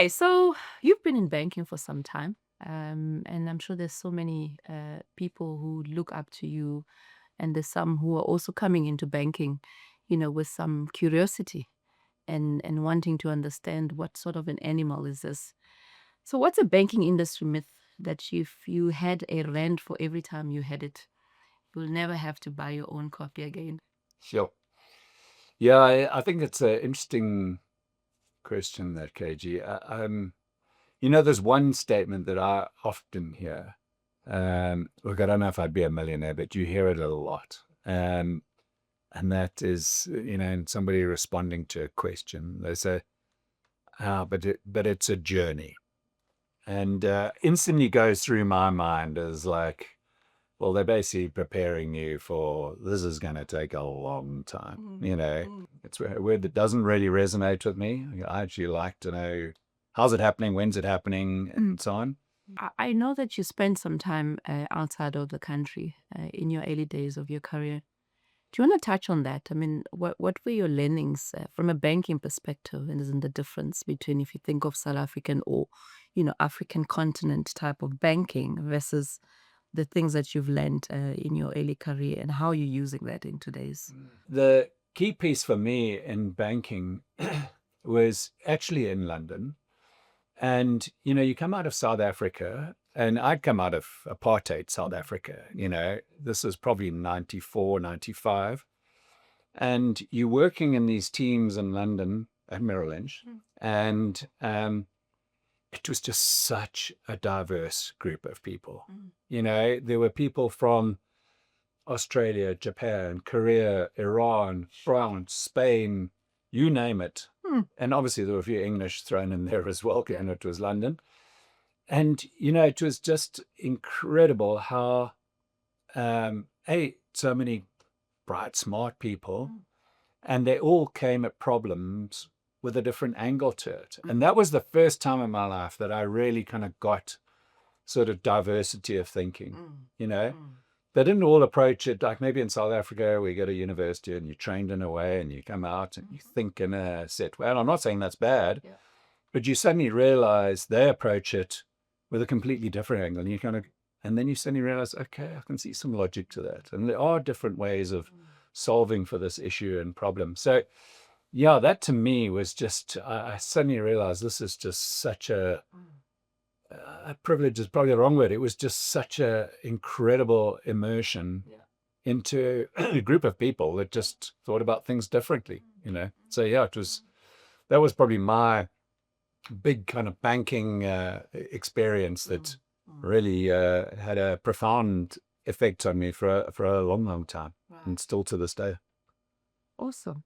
Okay, so you've been in banking for some time, and I'm sure there's so many people who look up to you, and there's some who are also coming into banking, with some curiosity and wanting to understand what sort of an animal is this. So, what's a banking industry myth that if you had a rand for every time you had it, you'll never have to buy your own copy again? Sure. Yeah, I think it's an interesting question, that KG. There's one statement that I often hear. Look, I don't know if I'd be a millionaire, but you hear it a lot. And that is, and somebody responding to a question, they say, but it's a journey. And instantly goes through my mind as like, well, they're basically preparing you for this is going to take a long time. It's a word that doesn't really resonate with me. I actually like to know how's it happening, when's it happening, and so on. I know that you spent some time outside of the country in your early days of your career. Do you want to touch on that? I mean, what were your learnings from a banking perspective, and isn't the difference between if you think of South African or, African continent type of banking versus the things that you've learned in your early career, and how you're using that in today's? The key piece for me in banking was actually in London. And, you come out of South Africa, and I'd come out of apartheid South Africa, this was probably 94, 95. And you're working in these teams in London at Merrill Lynch. And it was just such a diverse group of people. There were people from Australia, Japan, Korea, Iran, France, Spain, you name it. And obviously there were a few English thrown in there as well, and it was London. And, it was just incredible how, so many bright, smart people, and they all came at problems with a different angle to it. And that was the first time in my life that I really kind of got sort of diversity of thinking. They didn't all approach it like maybe in South Africa, we go to university and you're trained in a way and you come out and you think in a set way. And I'm not saying that's bad, but you suddenly realize they approach it with a completely different angle. And then you suddenly realize, okay, I can see some logic to that. And there are different ways of solving for this issue and problem. So, yeah, that to me was just, I suddenly realized this is just such a privilege is probably the wrong word. It was just such a incredible immersion into a group of people that just thought about things differently. So yeah, that was probably my big kind of banking experience that really had a profound effect on me for a long, long time, and still to this day. Awesome.